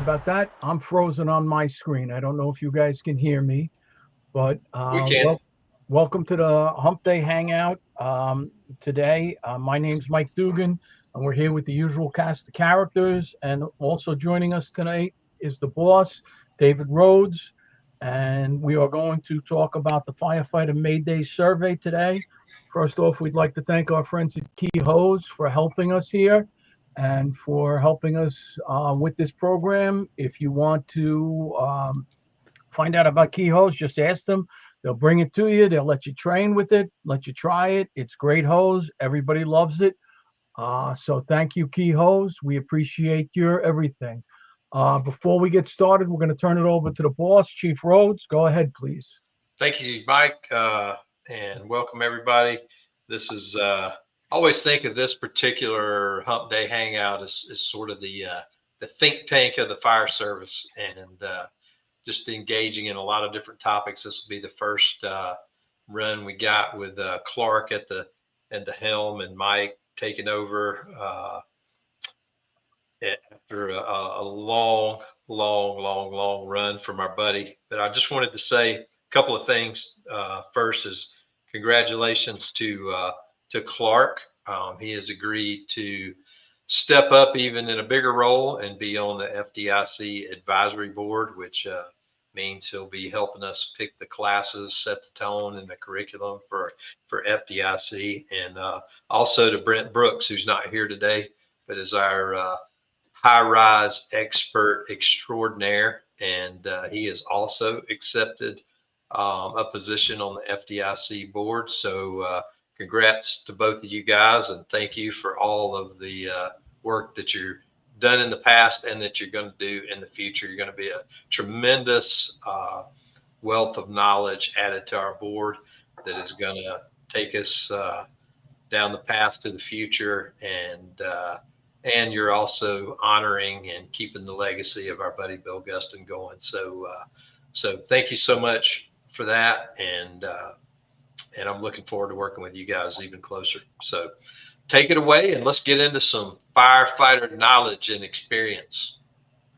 about that. I'm frozen on my screen. I don't know if you guys can hear me, but We can. welcome to the Humpday Hangout. Today, my name's Mike Dugan, and we're here with the usual cast of characters. And also joining us tonight is the boss, David Rhodes, and we are going to talk about the Firefighter Mayday survey today. First off, we'd like to thank our friends at Key Hose for helping us here and for helping us with this program. If you want to find out about Key Hose, just ask them. They'll bring it to you. They'll let you train with it, let you try it. It's great hose. Everybody loves it. So thank you, Key Hose. We appreciate your everything. Before we get started, we're going to turn it over to the boss, Chief Rhodes. Go ahead, please. Thank you, Mike, and welcome everybody. This is I always think of this particular Hump Day Hangout as sort of the think tank of the fire service, and just engaging in a lot of different topics. This will be the first run we got with Clark at the helm and Mike taking over after a long run from our buddy. But I just wanted to say a couple of things. First is congratulations to Clark. He has agreed to step up even in a bigger role and be on the FDIC advisory board, which means he'll be helping us pick the classes, set the tone and the curriculum for FDIC. And also to Brent Brooks, who's not here today, but is our high-rise expert extraordinaire. And he has also accepted a position on the FDIC board. So congrats to both of you guys, and thank you for all of the work that you've done in the past and that you're going to do in the future. You're going to be a tremendous wealth of knowledge added to our board that is going to take us down the path to the future. And you're also honoring and keeping the legacy of our buddy Bill Guston going. So thank you so much for that. And I'm looking forward to working with you guys even closer. So take it away and let's get into some firefighter knowledge and experience.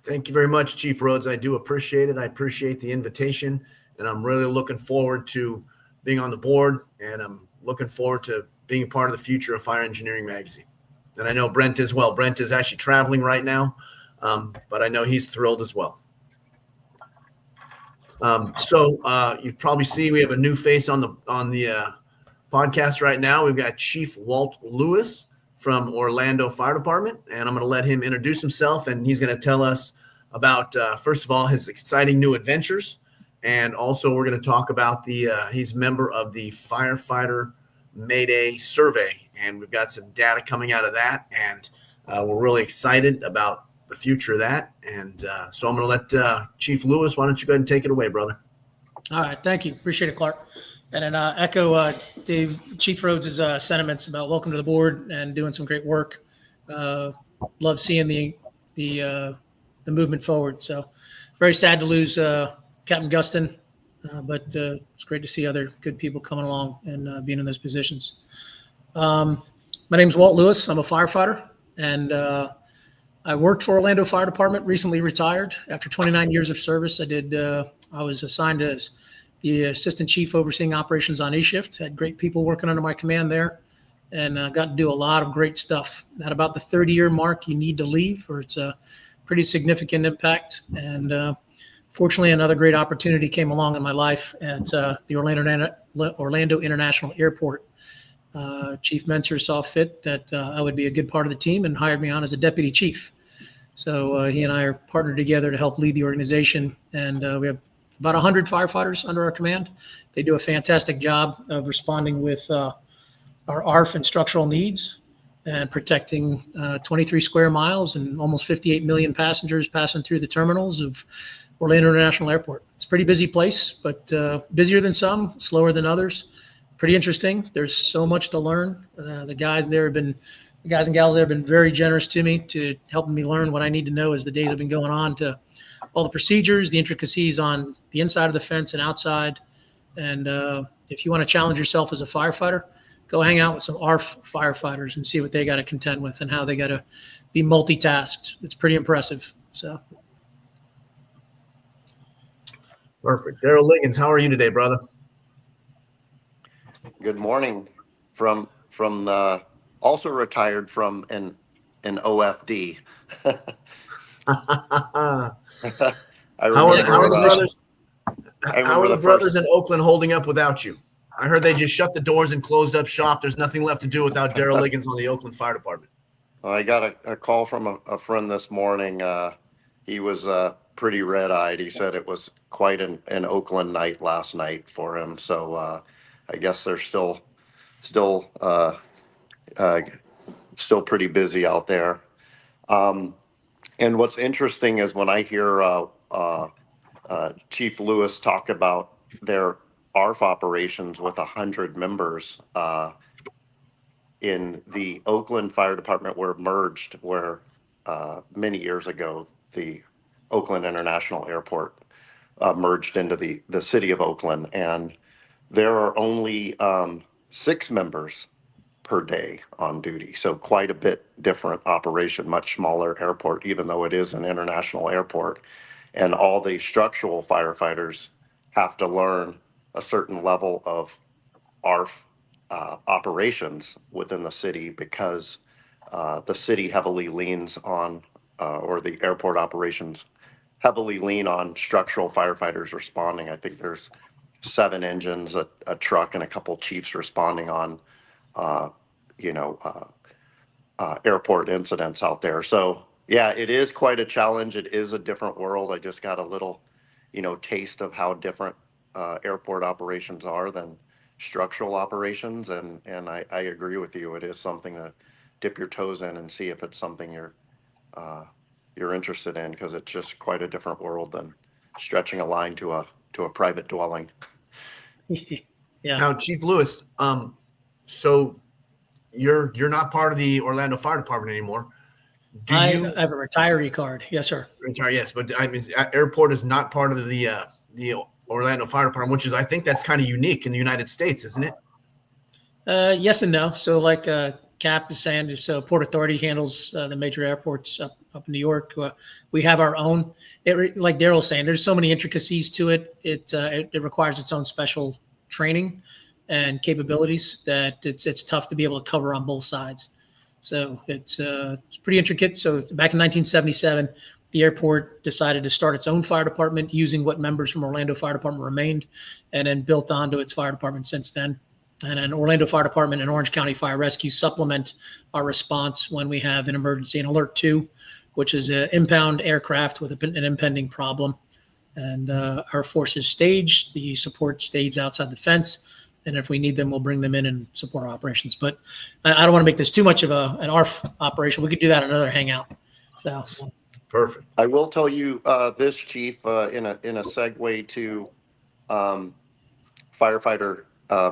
Thank you very much, Chief Rhodes. I do appreciate it. I appreciate the invitation, and I'm really looking forward to being on the board, and I'm looking forward to being a part of the future of Fire Engineering Magazine. And I know Brent as well. Brent is actually traveling right now, but I know he's thrilled as well. So you probably see we have a new face on the podcast right now. We've got Chief Walt Lewis from Orlando Fire Department, and I'm going to let him introduce himself, and he's going to tell us about, first of all, his exciting new adventures, and also we're going to talk about he's a member of the Firefighter Mayday survey, and we've got some data coming out of that, and we're really excited about the future of that. And so I'm going to let Chief Lewis, why don't you go ahead and take it away, brother? All right. Thank you. Appreciate it, Clark. And then echo Chief Rhodes' sentiments about welcome to the board and doing some great work. Love seeing the movement forward. So very sad to lose Captain Guston, but it's great to see other good people coming along and being in those positions. My name is Walt Lewis. I'm a firefighter, and I worked for Orlando Fire Department, recently retired. After 29 years of service, I was assigned as the assistant chief overseeing operations on E-shift. Had great people working under my command there, and got to do a lot of great stuff. At about the 30-year mark, you need to leave, or it's a pretty significant impact. And fortunately, another great opportunity came along in my life at the Orlando International Airport. Chief Menser saw fit that I would be a good part of the team and hired me on as a deputy chief. So he and I are partnered together to help lead the organization, and we have about 100 firefighters under our command. They do a fantastic job of responding with our ARF and structural needs and protecting 23 square miles and almost 58 million passengers passing through the terminals of Orlando International Airport. It's a pretty busy place, but busier than some, slower than others. Pretty interesting. There's so much to learn. The guys and gals there have been very generous to me, to helping me learn what I need to know as the days have been going on, to all the procedures, the intricacies on the inside of the fence and outside. And if you want to challenge yourself as a firefighter, go hang out with some ARF firefighters and see what they got to contend with and how they got to be multitasked. It's pretty impressive. So Perfect. Daryl Liggins, how are you today, brother? Good morning from also retired from an OFD. How I are the remember brothers? I How are remember the the brothers first. in Oakland holding up without you? I heard they just shut the doors and closed up shop. There's nothing left to do without Daryl Liggins on the Oakland Fire Department. I got a call from a friend this morning. He was pretty red-eyed. He said it was quite an Oakland night last night for him. So I guess they're still uh, still pretty busy out there. And what's interesting is when I hear Chief Lewis talk about their ARF operations with 100 members in the Oakland Fire Department were merged, where many years ago the Oakland International Airport merged into the city of Oakland, and there are only 6 members per day on duty. So quite a bit different operation, much smaller airport, even though it is an international airport. And all the structural firefighters have to learn a certain level of ARF operations within the city, because the city heavily leans on, or the airport operations heavily lean on structural firefighters responding. I think there's 7 engines, a truck, and a couple chiefs responding on airport incidents out there. So yeah, it is quite a challenge. It is a different world. I just got a little, taste of how different airport operations are than structural operations. And I agree with you. It is something to dip your toes in and see if it's something you're interested in, because it's just quite a different world than stretching a line to a private dwelling. Yeah. Now, Chief Lewis, so you're not part of the Orlando Fire Department anymore. Do I you have a retiree card. Yes, sir. retire? Yes, but I mean, airport is not part of the Orlando Fire Department, which is, I think that's kind of unique in the United States, isn't it? Yes and no. So like Cap is saying, so Port Authority handles the major airports up in New York. We have our own. Like Daryl's saying, there's so many intricacies to it. It requires its own special training and capabilities that it's tough to be able to cover on both sides. So it's pretty intricate. So back in 1977, the airport decided to start its own fire department using what members from Orlando Fire Department remained, and then built onto its fire department since then. And an Orlando Fire Department and Orange County Fire Rescue supplement our response when we have an emergency, an Alert 2, which is an impound aircraft with an impending problem. And our forces stage, the support stays outside the fence. And if we need them, we'll bring them in and support our operations. But I don't want to make this too much of an ARF operation. We could do that in another hangout. So Perfect. I will tell you this, Chief, in a segue to Firefighter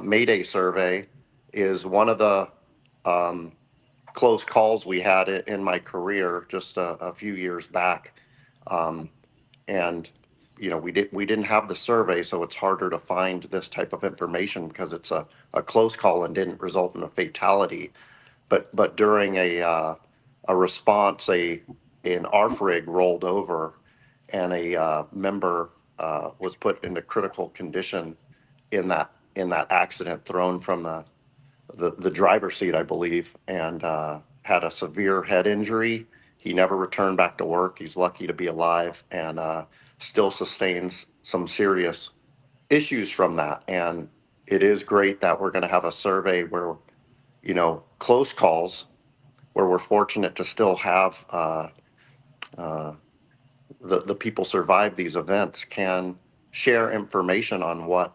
Mayday survey, is one of the close calls we had in my career just a few years back. And we didn't have the survey, so it's harder to find this type of information because it's a close call and didn't result in a fatality. But during a response, an ARF rig rolled over, and a member was put into critical condition in that accident, thrown from the driver's seat, I believe, and had a severe head injury. He never returned back to work. He's lucky to be alive, and still sustains some serious issues from that. And it is great that we're going to have a survey where, close calls, where we're fortunate to still have the people survive these events, can share information on what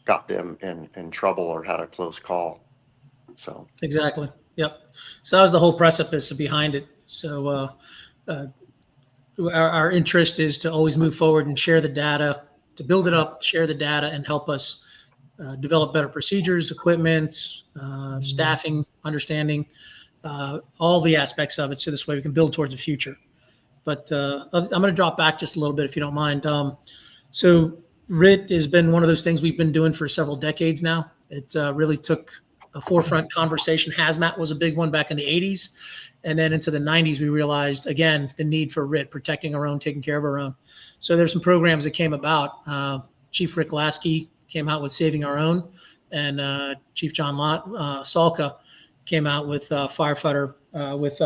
got them in trouble or had a close call. So exactly. Yep. So that was the whole precipice behind it. So our interest is to always move forward and share the data, to build it up, share the data, and help us develop better procedures, equipment, staffing, understanding, all the aspects of it. So this way we can build towards the future. But I'm going to drop back just a little bit, if you don't mind. So RIT has been one of those things we've been doing for several decades now. It really took a forefront conversation. Hazmat was a big one back in the 80s. And then into the 90s, we realized, again, the need for RIT, protecting our own, taking care of our own. So there's some programs that came about. Chief Rick Lasky came out with Saving Our Own, and Chief John Salka came out with Firefighter, with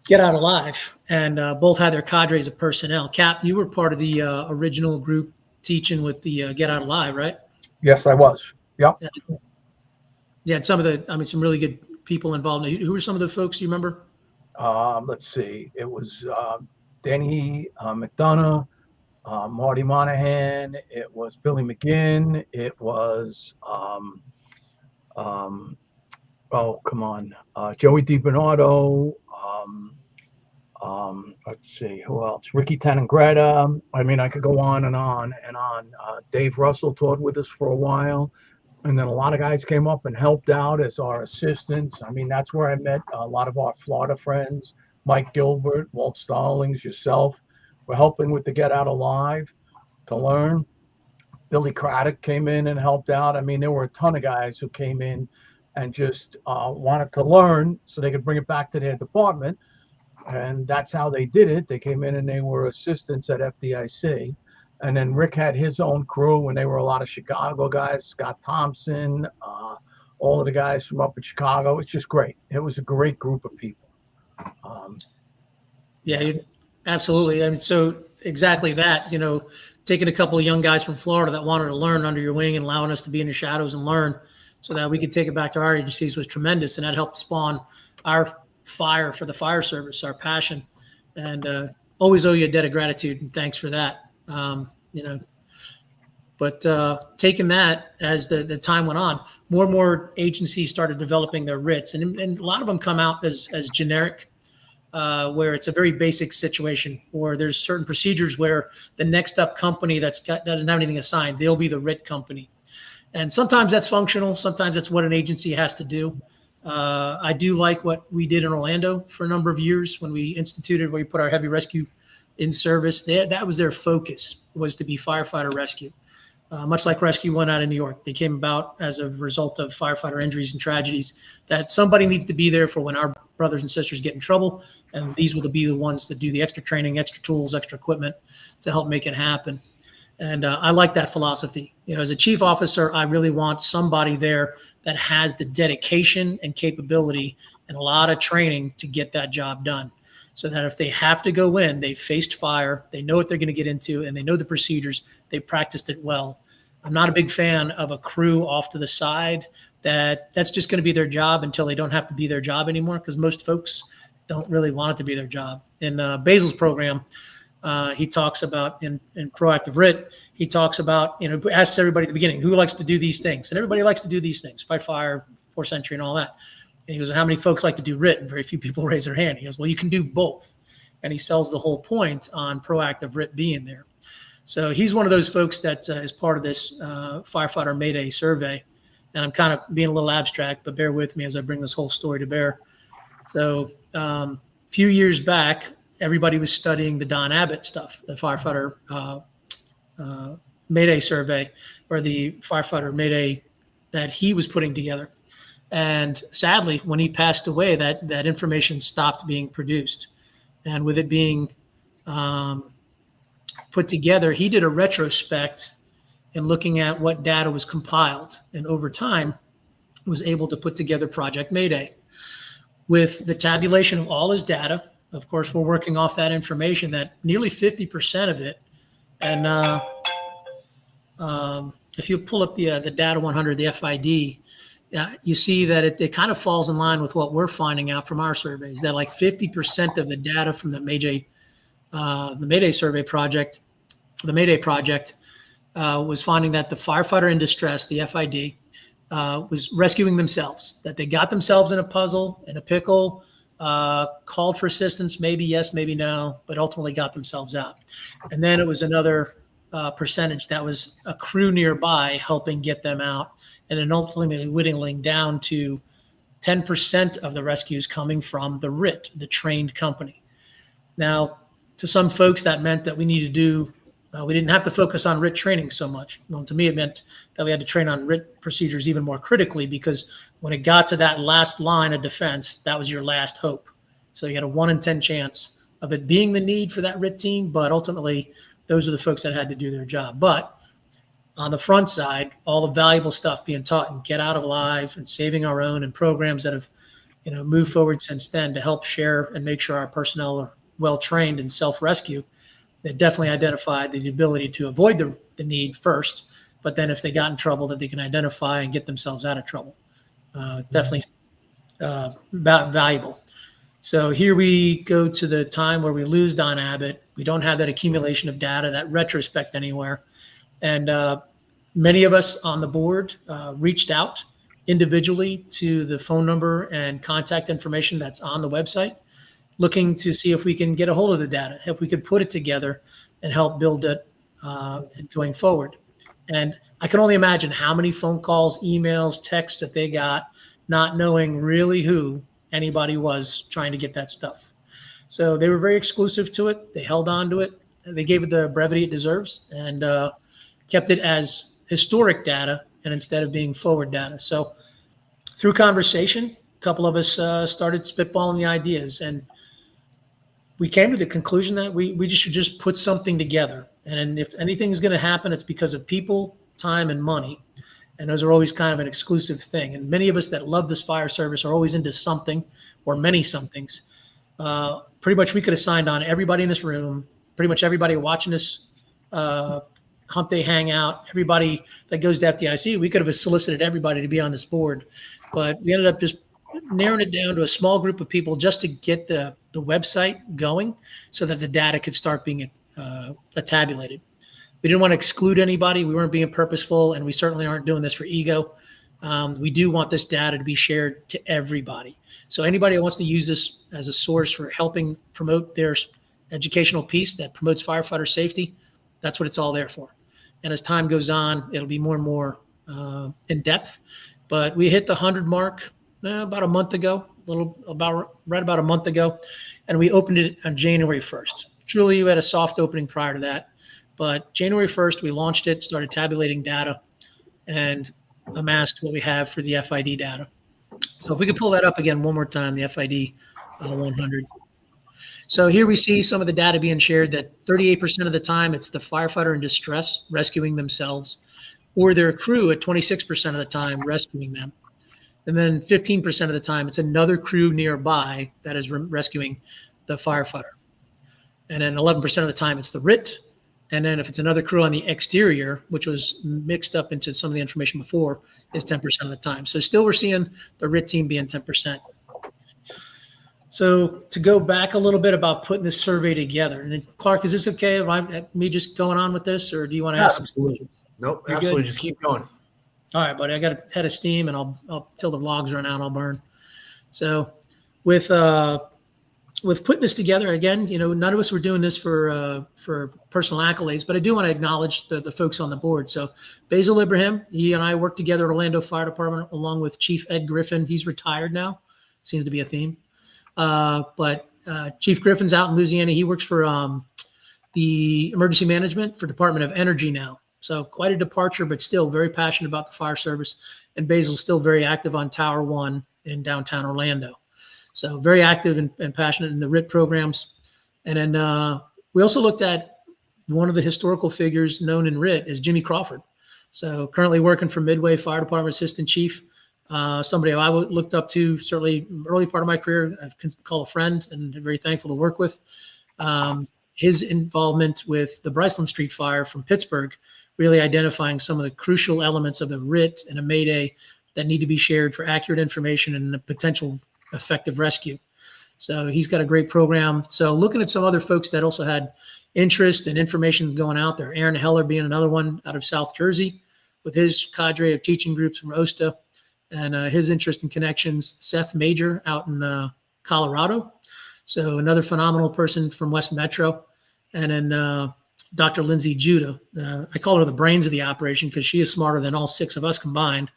Get Out Alive, and both had their cadres of personnel. Cap, you were part of the original group teaching with the Get Out Alive, right? Yes, I was. Yep. Yeah, some of some really good people involved. Who were some of the folks you remember? Let's see. It was Denny McDonough, Marty Monahan. It was Billy McGinn. It was oh, come on, Joey DiBernardo. Let's see, who else? Ricky Tanangretta. I mean, I could go on and on and on. Dave Russell taught with us for a while. And then a lot of guys came up and helped out as our assistants. I mean, that's where I met a lot of our Florida friends. Mike Gilbert, Walt Stallings, yourself. We're helping with the Get Out Alive to learn. Billy Craddock came in and helped out. I mean, there were a ton of guys who came in and just wanted to learn so they could bring it back to their department. And that's how they did it. They came in and they were assistants at FDIC. And then Rick had his own crew, and they were a lot of Chicago guys, Scott Thompson, all of the guys from up in Chicago. It's just great. It was a great group of people. Absolutely. I mean, so exactly that, taking a couple of young guys from Florida that wanted to learn under your wing and allowing us to be in the shadows and learn so that we could take it back to our agencies was tremendous. And that helped spawn our fire for the fire service, our passion, and always owe you a debt of gratitude and thanks for that. But taking that as the time went on, more and more agencies started developing their RITs, and a lot of them come out as generic, where it's a very basic situation, or there's certain procedures where the next up company that doesn't have anything assigned, they'll be the RIT company. And sometimes that's functional. Sometimes that's what an agency has to do. I do like what we did in Orlando for a number of years when we instituted, where we put our heavy rescue in service. That was their focus, was to be firefighter rescue. Much like Rescue One out of New York, they came about as a result of firefighter injuries and tragedies, that somebody needs to be there for when our brothers and sisters get in trouble. And these will be the ones that do the extra training, extra tools, extra equipment to help make it happen. And I like that philosophy. As a chief officer, I really want somebody there that has the dedication and capability and a lot of training to get that job done. So that if they have to go in, they've faced fire, they know what they're going to get into, and they know the procedures, they practiced it well. I'm not a big fan of a crew off to the side that's just going to be their job until they don't have to be their job anymore, because most folks don't really want it to be their job. In Basil's program, he talks about in Proactive RIT, he talks about, asks everybody at the beginning, who likes to do these things? And everybody likes to do these things, fight fire, force entry, and all that. And he goes, how many folks like to do RIT? And very few people raise their hand. He goes, well, you can do both. And he sells the whole point on Proactive RIT being there. So he's one of those folks that is part of this Firefighter Mayday survey. And I'm kind of being a little abstract, but bear with me as I bring this whole story to bear. So a few years back, everybody was studying the Don Abbott stuff, the Firefighter Mayday survey, or the Firefighter Mayday that he was putting together. And sadly, when he passed away, that information stopped being produced. And with it being put together, he did a retrospect in looking at what data was compiled. And over time, was able to put together Project Mayday. With the tabulation of all his data, of course, we're working off that information, that nearly 50% of it. And if you pull up the Data 100, the FID, you see that it kind of falls in line with what we're finding out from our surveys, that like 50% of the data from the Mayday survey project, the Mayday project, was finding that the firefighter in distress, the FID, was rescuing themselves, that they got themselves in a puzzle, in a pickle, called for assistance, maybe yes, maybe no, but ultimately got themselves out. And then it was another percentage that was a crew nearby helping get them out, and then ultimately whittling down to 10% of the rescues coming from the RIT, the trained company. Now, to some folks, that meant that we need to do We didn't have to focus on RIT training so much. Well, to me, it meant that we had to train on RIT procedures even more critically, because when it got to that last line of defense, that was your last hope. So you had a 1 in 10 chance of it being the need for that RIT team, but ultimately those are the folks that had to do their job. But on the front side, all the valuable stuff being taught in Get Out Alive and Saving Our Own and programs that have, moved forward since then to help share and make sure our personnel are well trained in self-rescue. They definitely identified the ability to avoid the need first, but then if they got in trouble, that they can identify and get themselves out of trouble. Definitely valuable. So here we go to the time where we lose Don Abbott. We don't have that accumulation of data, that retrospect anywhere. And many of us on the board reached out individually to the phone number and contact information that's on the website, looking to see if we can get a hold of the data, if we could put it together and help build it going forward. And I can only imagine how many phone calls, emails, texts that they got, not knowing really who anybody was trying to get that stuff. So they were very exclusive to it. They held on to it. They gave it the brevity it deserves, and kept it as historic data and instead of being forward data. So through conversation, a couple of us started spitballing the ideas, and we came to the conclusion that we should just put something together. And if anything's going to happen, it's because of people, time, and money. And those are always kind of an exclusive thing. And many of us that love this fire service are always into something or many somethings. Pretty much we could have signed on everybody in this room, pretty much everybody watching this Humpday Hangout, everybody that goes to FDIC. We could have solicited everybody to be on this board, but we ended up just narrowing it down to a small group of people just to get the website going so that the data could start being tabulated. We didn't want to exclude anybody. We weren't being purposeful, and we certainly aren't doing this for ego. We do want this data to be shared to everybody. So anybody who wants to use this as a source for helping promote their educational piece that promotes firefighter safety, that's what it's all there for. And as time goes on, it'll be more and more in depth. But we hit the 100 mark about a month ago, right about a month ago, and we opened it on January 1st. Truly, we had a soft opening prior to that. But January 1st, we launched it, started tabulating data, and amassed what we have for the FID data. So if we could pull that up again one more time, the FID 100. So here we see some of the data being shared that 38% of the time it's the firefighter in distress rescuing themselves, or their crew at 26% of the time rescuing them. And then 15% of the time it's another crew nearby that is rescuing the firefighter. And then 11% of the time it's the RIT. And then if it's another crew on the exterior, which was mixed up into some of the information before, is 10% of the time. So still we're seeing the RIT team being 10%. So to go back a little bit about putting this survey together, and then, Clark, is this okay? Me just going on with this, or do you want to ask? Absolutely. Nope, You're absolutely. good? Just keep going. All right, buddy. I got a head of steam, and I'll till the logs run out, I'll burn. So with putting this together, again, none of us were doing this for personal accolades, but I do want to acknowledge the folks on the board. So Basil Ibrahim, he and I worked together at Orlando Fire Department along with Chief Ed Griffin. He's retired now. Seems to be a theme. But Chief Griffin's out in Louisiana. He works for the emergency management for Department of Energy now. So quite a departure, but still very passionate about the fire service. And Basil's still very active on Tower 1 in downtown Orlando. So very active and passionate in the RIT programs. And then we also looked at one of the historical figures known in RIT is Jimmy Crawford. So currently working for Midway Fire Department Assistant Chief. Somebody I looked up to certainly early part of my career. I can call a friend and very thankful to work with. His involvement with the Bryceland Street fire from Pittsburgh, really identifying some of the crucial elements of a RIT and a Mayday that need to be shared for accurate information and a potential effective rescue. So he's got a great program. So looking at some other folks that also had interest and information going out there, Aaron Heller being another one out of South Jersey with his cadre of teaching groups from OSTA and his interest and connections, Seth Major out in Colorado. So another phenomenal person from West Metro. And then Dr. Lindsay Judah. I call her the brains of the operation because she is smarter than all six of us combined.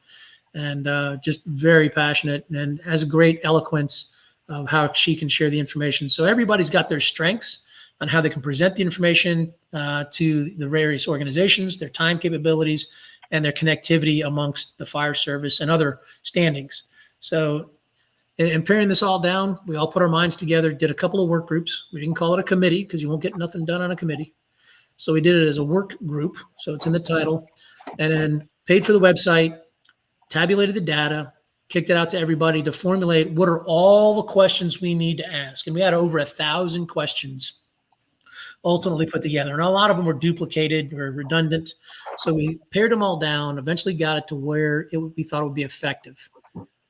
And just very passionate and has a great eloquence of how she can share the information. So everybody's got their strengths on how they can present the information to the various organizations, their time capabilities, and their connectivity amongst the fire service and other standings. So in paring this all down, we all put our minds together, did a couple of work groups. We didn't call it a committee because you won't get nothing done on a committee. So we did it as a work group. So it's in the title, and then paid for the website, tabulated the data, kicked it out to everybody to formulate what are all the questions we need to ask. And we had over 1,000 questions ultimately put together. And a lot of them were duplicated or redundant. So we pared them all down, eventually got it to where we thought it would be effective.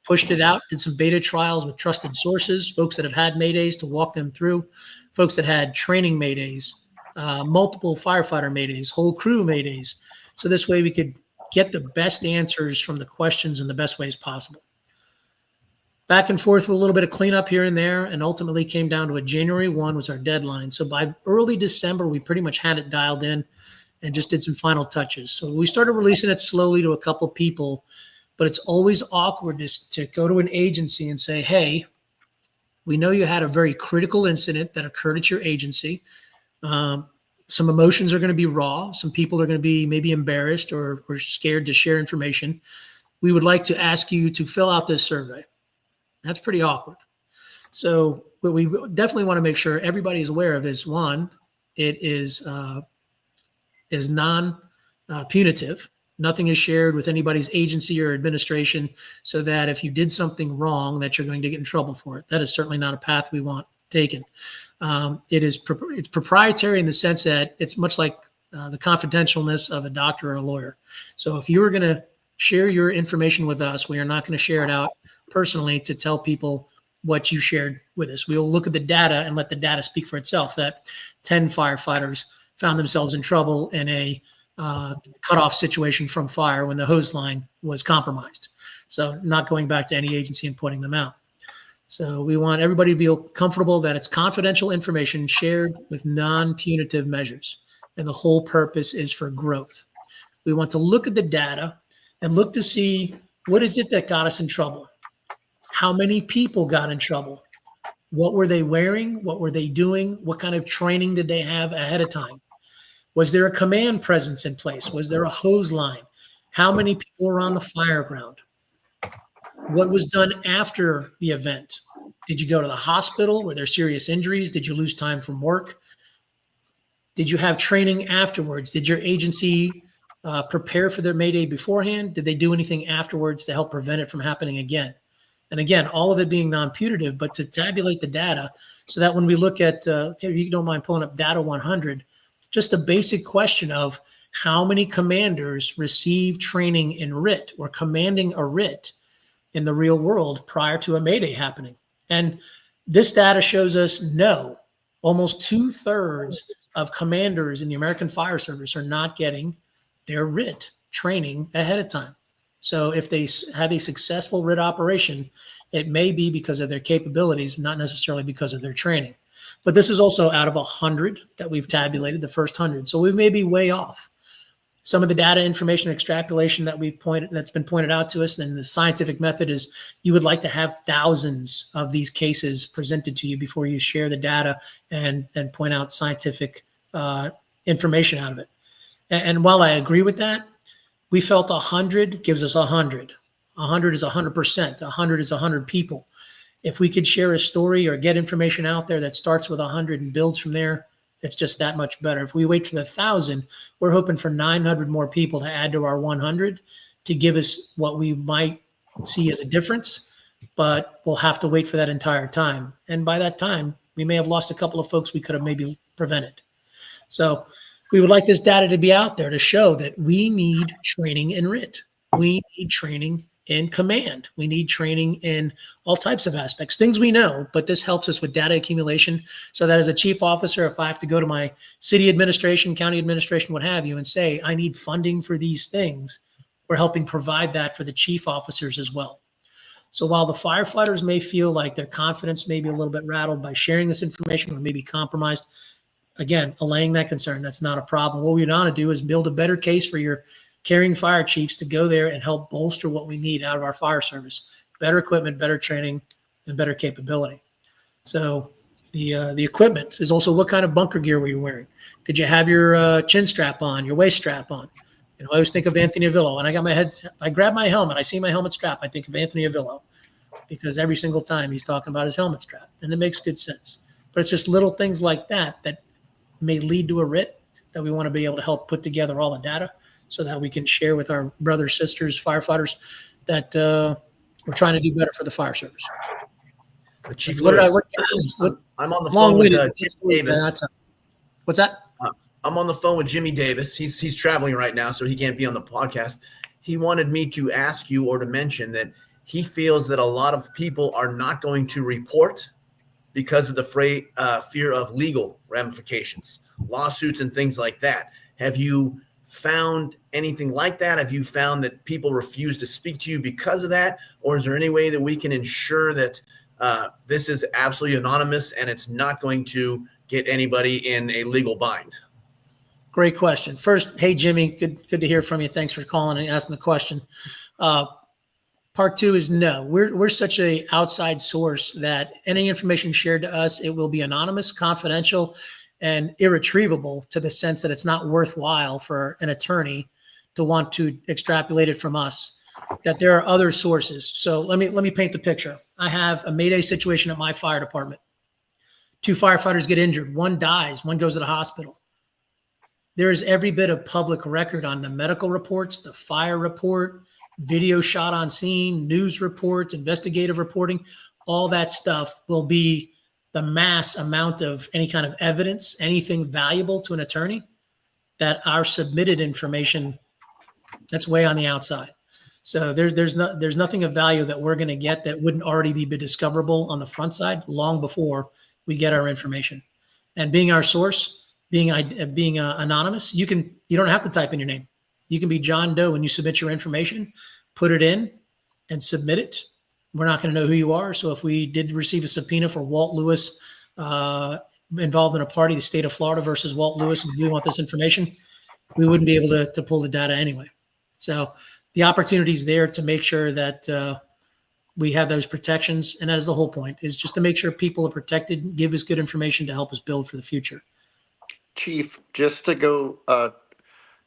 Pushed it out, did some beta trials with trusted sources, folks that have had Maydays to walk them through, folks that had training Maydays, multiple firefighter Maydays, whole crew Maydays. So this way we could get the best answers from the questions in the best ways possible. Back and forth with a little bit of cleanup here and there, and ultimately came down to a January 1 was our deadline. So by early December, we pretty much had it dialed in and just did some final touches. So we started releasing it slowly to a couple people, but it's always awkward to go to an agency and say, hey, we know you had a very critical incident that occurred at your agency. Some emotions are going to be raw. Some people are going to be maybe embarrassed or scared to share information. We would like to ask you to fill out this survey. That's pretty awkward. So what we definitely want to make sure everybody is aware of is, one, it is non-punitive. Nothing is shared with anybody's agency or administration so that if you did something wrong, that you're going to get in trouble for it. That is certainly not a path we want taken. It's proprietary in the sense that it's much like the confidentialness of a doctor or a lawyer. So if you were going to share your information with us, we are not going to share it out personally to tell people what you shared with us. We'll look at the data and let the data speak for itself, that 10 firefighters found themselves in trouble in a cutoff situation from fire when the hose line was compromised. So not going back to any agency and pointing them out. So we want everybody to feel comfortable that it's confidential information shared with non-punitive measures. And the whole purpose is for growth. We want to look at the data and look to see what is it that got us in trouble? How many people got in trouble? What were they wearing? What were they doing? What kind of training did they have ahead of time? Was there a command presence in place? Was there a hose line? How many people were on the fire ground? What was done after the event? Did you go to the hospital? Were there serious injuries? Did you lose time from work? Did you have training afterwards? Did your agency prepare for their Mayday beforehand? Did they do anything afterwards to help prevent it from happening again? And again, all of it being non-punitive, but to tabulate the data so that when we look at, if you don't mind pulling up data 100, just a basic question of how many commanders received training in RIT or commanding a RIT in the real world prior to a Mayday happening. And this data shows us no, almost 2/3 of commanders in the American Fire Service are not getting their RIT training ahead of time. So if they have a successful RIT operation, it may be because of their capabilities, not necessarily because of their training. But this is also out of 100 that we've tabulated, the first 100. So we may be way off. Some of the data information extrapolation that's been pointed out to us, then the scientific method is you would like to have thousands of these cases presented to you before you share the data and point out scientific information out of it. And while I agree with that, we felt 100 gives us 100. 100 is 100%. 100 is 100 people. If we could share a story or get information out there that starts with 100 and builds from there, it's just that much better. If we wait for the 1,000, we're hoping for 900 more people to add to our 100 to give us what we might see as a difference, but we'll have to wait for that entire time. And by that time, we may have lost a couple of folks we could have maybe prevented. So we would like this data to be out there to show that we need training in RIT. We need training in command. We need training in all types of aspects, things we know, but this helps us with data accumulation so that as a chief officer, if I have to go to my city administration, county administration, what have you, and say, I need funding for these things, we're helping provide that for the chief officers as well. So while the firefighters may feel like their confidence may be a little bit rattled by sharing this information or maybe compromised, again, allaying that concern, that's not a problem. What we want to do is build a better case for your caring fire chiefs to go there and help bolster what we need out of our fire service. Better equipment, better training, and better capability. So The equipment is also what kind of bunker gear were you wearing? Did you have your chin strap on, your waist strap on? I always think of Anthony Avillo. When I grab my helmet, I see my helmet strap, I think of Anthony Avillo, because every single time he's talking about his helmet strap, and it makes good sense. But it's just little things like that that may lead to a writ that we want to be able to help put together all the data so that we can share with our brothers, sisters, firefighters that we're trying to do better for the fire service. Chief What did I? Lewis, What I'm on the phone with long-winded. Jimmy Davis. What's that? I'm on the phone with Jimmy Davis. He's traveling right now, so he can't be on the podcast. He wanted me to ask you or to mention that he feels that a lot of people are not going to report because of the fear of legal ramifications, lawsuits and things like that. Have you found anything like that? Have you found that people refuse to speak to you because of that? Or is there any way that we can ensure that this is absolutely anonymous and it's not going to get anybody in a legal bind? Great question. First, hey, Jimmy, good to hear from you. Thanks for calling and asking the question. Part two is no. We're such a outside source that any information shared to us, it will be anonymous, confidential, and irretrievable, to the sense that it's not worthwhile for an attorney to want to extrapolate it from us, that there are other sources. So let me paint the picture. I have a Mayday situation at my fire department. 2 firefighters get injured. 1 dies. 1 goes to the hospital. There is every bit of public record on the medical reports, the fire report, video shot on scene, news reports, investigative reporting. All that stuff will be the mass amount of any kind of evidence, anything valuable to an attorney, that our submitted information, that's way on the outside. So there's nothing of value that we're going to get that wouldn't already be discoverable on the front side long before we get our information. And being our source, being anonymous, you don't have to type in your name. You can be John Doe when you submit your information, put it in and submit it. We're not going to know who you are. So if we did receive a subpoena for Walt Lewis involved in a party, the state of Florida versus Walt Lewis, and we want this information, we wouldn't be able to pull the data anyway. So the opportunity is there to make sure that we have those protections. And that is the whole point, is just to make sure people are protected, give us good information to help us build for the future. Chief, just to go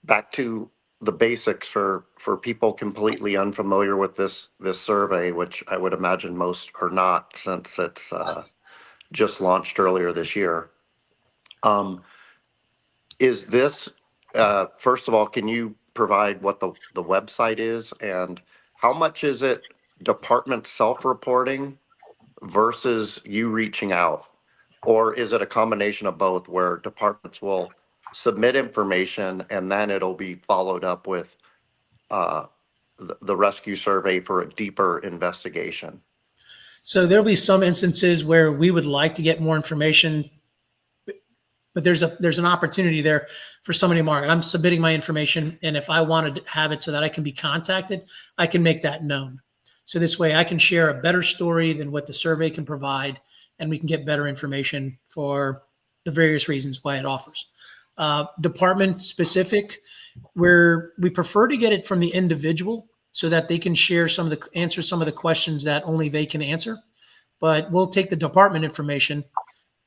back to the basics for people completely unfamiliar with this survey, which I would imagine most are not, since it's just launched earlier this year. Is this, first of all, can you provide what the website is, and how much is it department self-reporting versus you reaching out? Or is it a combination of both, where departments will submit information and then it'll be followed up with the rescue survey for a deeper investigation? So there'll be some instances where we would like to get more information, but there's an opportunity there for somebody, Mark. I'm submitting my information, and if I wanted to have it so that I can be contacted, I can make that known. So this way I can share a better story than what the survey can provide, and we can get better information for the various reasons why it offers. Department specific, where we prefer to get it from the individual so that they can share answer some of the questions that only they can answer. But we'll take the department information.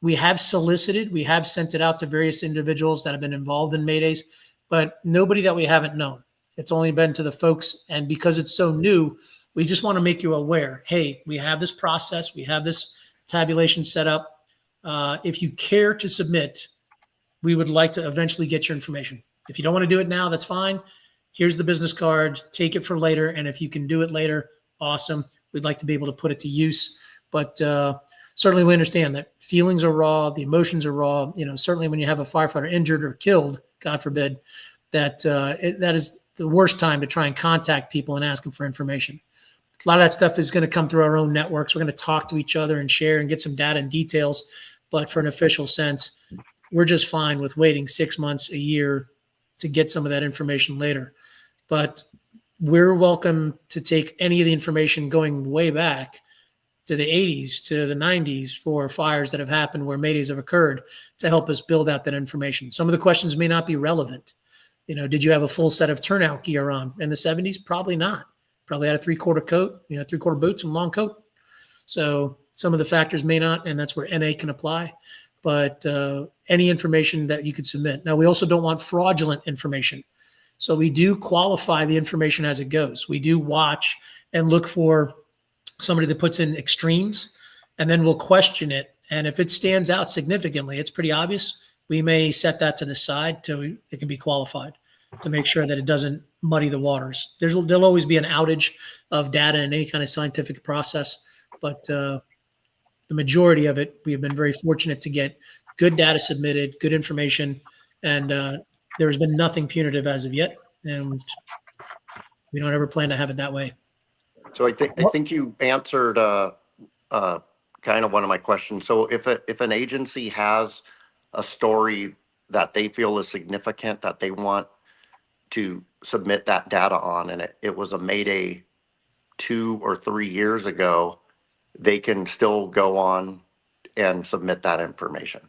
We have solicited, we have sent it out to various individuals that have been involved in Maydays, but nobody that we haven't known. It's only been to the folks, and because it's so new, we just want to make you aware. Hey, we have this process, we have this tabulation set up. If you care to submit, we would like to eventually get your information. If you don't want to do it now, that's fine. Here's the business card, take it for later. And if you can do it later, awesome. We'd like to be able to put it to use. But certainly we understand that feelings are raw, the emotions are raw. Certainly when you have a firefighter injured or killed, God forbid, that is the worst time to try and contact people and ask them for information. A lot of that stuff is going to come through our own networks. We're going to talk to each other and share and get some data and details. But for an official sense, we're just fine with waiting 6 months, a year to get some of that information later. But we're welcome to take any of the information going way back to the 80s, to the 90s, for fires that have happened where Maydays have occurred, to help us build out that information. Some of the questions may not be relevant. Did you have a full set of turnout gear on in the 70s? Probably not. Probably had a 3/4 coat, 3/4 boots and long coat. So Some of the factors may not, and that's where NA can apply. But any information that you could submit. Now, we also don't want fraudulent information. So we do qualify the information as it goes. We do watch and look for somebody that puts in extremes, and then we'll question it. And if it stands out significantly, it's pretty obvious, we may set that to the side till it can be qualified to make sure that it doesn't muddy the waters. There'll always be an outage of data in any kind of scientific process, but the majority of it, we have been very fortunate to get good data submitted, good information, and there has been nothing punitive as of yet, and we don't ever plan to have it that way. So I think you answered kind of one of my questions. So if an agency has a story that they feel is significant that they want to submit that data on, and it was a Mayday 2 or 3 years ago, they can still go on and submit that information.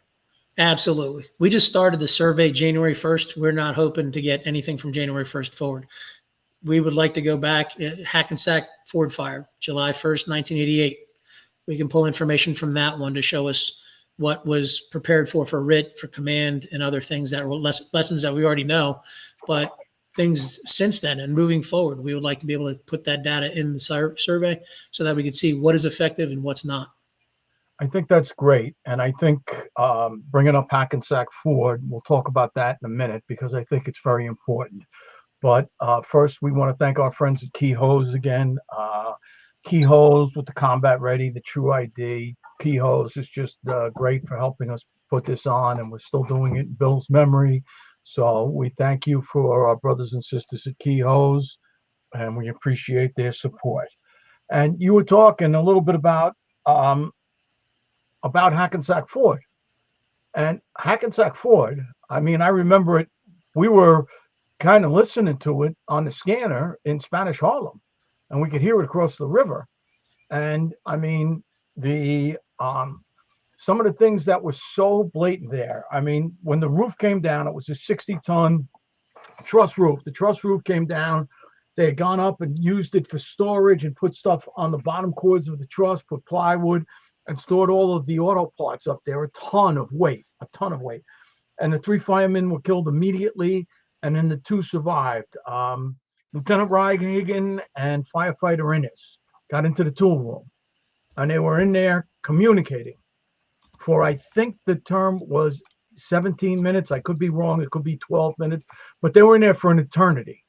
Absolutely. We just started the survey January 1st. We're not hoping to get anything from January 1st forward. We would like to go back, Hackensack Ford Fire, July 1st, 1988. We can pull information from that one to show us what was prepared for RIT, for command, and other things that were lessons that we already know. But things since then and moving forward, we would like to be able to put that data in the survey so that we could see what is effective and what's not. I think that's great. And I think bringing up Hackensack Ford, we'll talk about that in a minute because I think it's very important. But first, we want to thank our friends at Key Hose again. Key Hose with the Combat Ready, the True ID. Key Hose is just great for helping us put this on, and we're still doing it in Bill's memory. So we thank you for our brothers and sisters at Key Hose, and we appreciate their support. And you were talking a little bit about Hackensack Ford. And Hackensack Ford, I mean, I remember it, we were kind of listening to it on the scanner in Spanish Harlem, and we could hear it across the river. And I mean, the some of the things that were so blatant there. I mean, when the roof came down, it was a 60-ton truss roof. The truss roof came down. They had gone up and used it for storage and put stuff on the bottom cords of the truss, put plywood, and stored all of the auto parts up there, a ton of weight. And the 3 firemen were killed immediately, and then the 2 survived. Lieutenant Reagan and Firefighter Innes got into the tool room, and they were in there communicating for, I think the term was 17 minutes. I could be wrong. It could be 12 minutes, but they were in there for an eternity.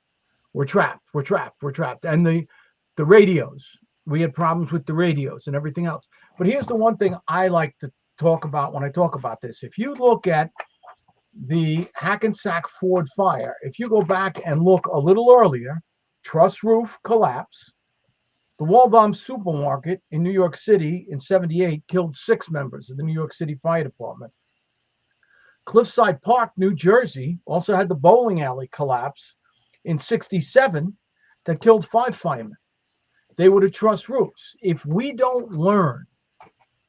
We're trapped. And the radios, we had problems with the radios and everything else. But here's the one thing I like to talk about when I talk about this. If you look at the Hackensack Ford fire, if you go back and look a little earlier, truss roof collapse. The Waldbaum Supermarket in New York City in '78 killed 6 members of the New York City Fire Department. Cliffside Park, New Jersey, also had the bowling alley collapse in '67 that killed 5 firemen. They were the truss roofs. If we don't learn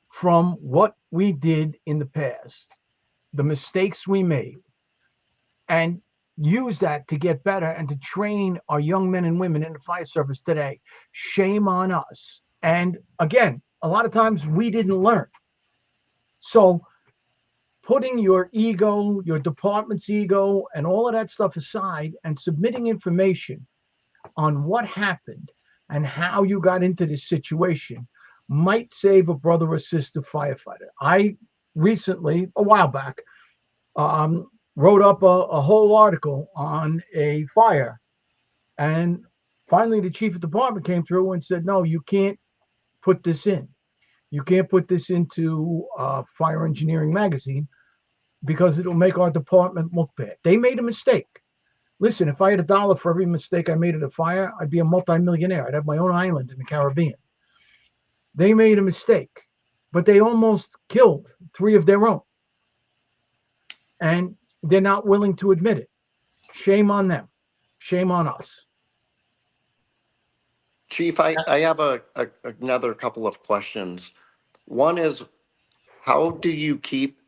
from what we did in the past, the mistakes we made, and use that to get better and to train our young men and women in the fire service today, shame on us. And again, a lot of times we didn't learn. So putting your ego, your department's ego, and all of that stuff aside and submitting information on what happened and how you got into this situation might save a brother or sister firefighter. I recently, a while back, wrote up a whole article on a fire. And finally, the chief of department came through and said, no, you can't put this in. You can't put this into Fire Engineering Magazine because it'll make our department look bad. They made a mistake. Listen, if I had $1 for every mistake I made at a fire, I'd be a multimillionaire. I'd have my own island in the Caribbean. They made a mistake, but they almost killed 3 of their own. And they're not willing to admit it. Shame on them. Shame on us. Chief, I have another couple of questions. One is, how do you keep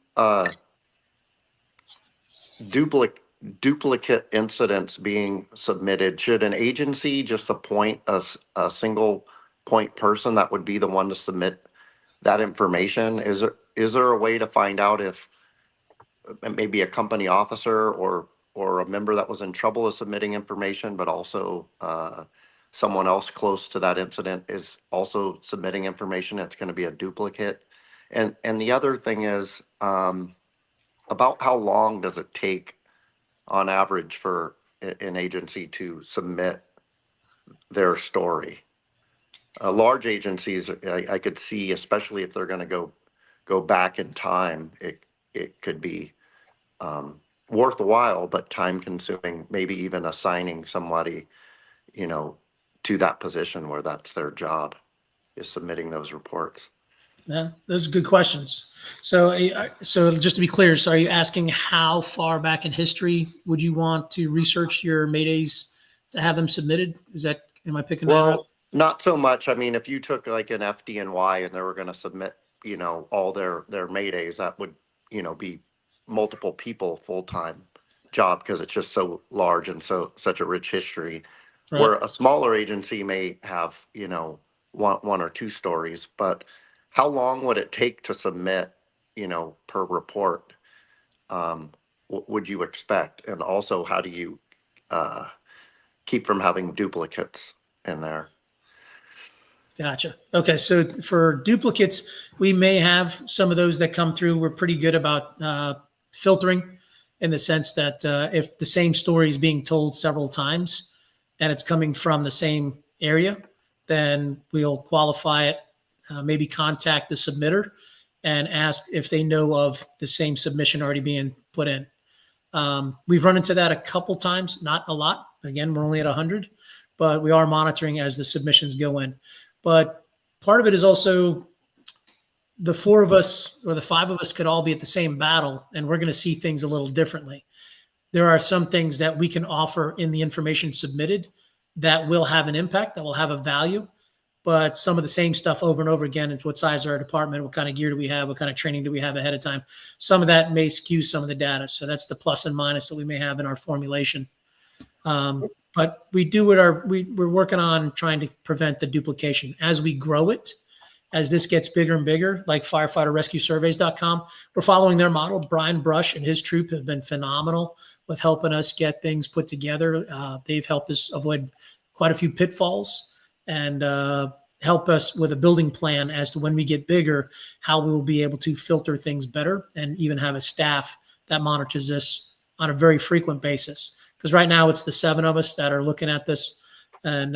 duplicate incidents being submitted? Should an agency just appoint a single point person that would be the one to submit that information. Is there a way to find out if maybe a company officer or a member that was in trouble is submitting information, but also someone else close to that incident is also submitting information that's going to be a duplicate? And the other thing is, about how long does it take on average for an agency to submit their story? Large agencies, I could see, especially if they're going to go back in time, it could be worthwhile, but time consuming, maybe even assigning somebody, to that position where that's their job, is submitting those reports. Yeah, those are good questions. So, so just to be clear, so are you asking how far back in history would you want to research your Maydays to have them submitted? Am I picking that up? Well, not so much. I mean, if you took like an FDNY and they were going to submit, all their Maydays, that would, be multiple people full-time job, because it's just so large and such a rich history. Right. Where a smaller agency may have, one or two stories, but how long would it take to submit, per report? Would you expect? And also, how do you keep from having duplicates in there? Gotcha. Okay. So for duplicates, we may have some of those that come through. We're pretty good about filtering, in the sense that if the same story is being told several times and it's coming from the same area, then we'll qualify it, maybe contact the submitter and ask if they know of the same submission already being put in. We've run into that a couple times, not a lot. Again, we're only at 100, but we are monitoring as the submissions go in. But part of it is also the 4 of us or the 5 of us could all be at the same battle, and we're going to see things a little differently. There are some things that we can offer in the information submitted that will have an impact, that will have a value, but some of the same stuff over and over again, it's what size of our department, what kind of gear do we have, what kind of training do we have ahead of time. Some of that may skew some of the data. So that's the plus and minus that we may have in our formulation. But we're working on trying to prevent the duplication as we grow it. As this gets bigger and bigger, like firefighterrescuesurveys.com, we're following their model. Brian Brush and his troop have been phenomenal with helping us get things put together. They've helped us avoid quite a few pitfalls and help us with a building plan as to when we get bigger, how we will be able to filter things better and even have a staff that monitors this on a very frequent basis. Because right now it's the 7 of us that are looking at this, and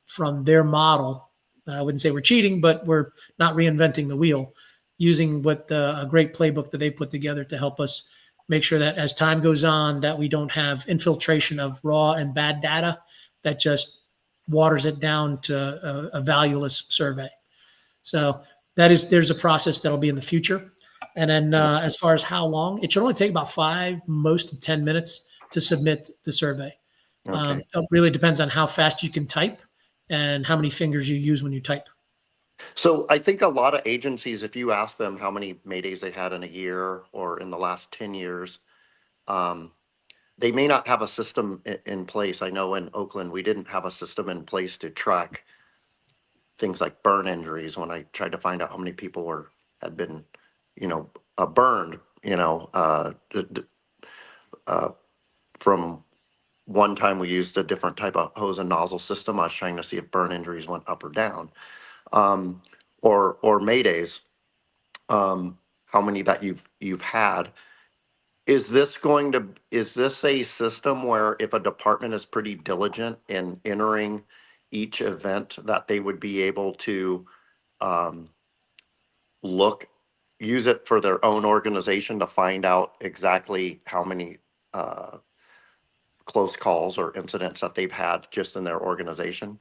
from their model, I wouldn't say we're cheating, but we're not reinventing the wheel, using a great playbook that they put together to help us make sure that as time goes on, that we don't have infiltration of raw and bad data that just waters it down to a valueless survey. So there's a process that'll be in the future. And then as far as how long, it should only take about 5, most to 10 minutes to submit the survey. Okay. It really depends on how fast you can type and how many fingers you use when you type. So I think a lot of agencies, if you ask them how many Maydays they had in a year or in the last 10 years, they may not have a system in place. I know in Oakland, we didn't have a system in place to track things like burn injuries. When I tried to find out how many people had been, burned, from one time we used a different type of hose and nozzle system. I was trying to see if burn injuries went up or down, or Maydays, how many that you've had. Is this a system where if a department is pretty diligent in entering each event, that they would be able to use it for their own organization to find out exactly how many close calls or incidents that they've had just in their organization?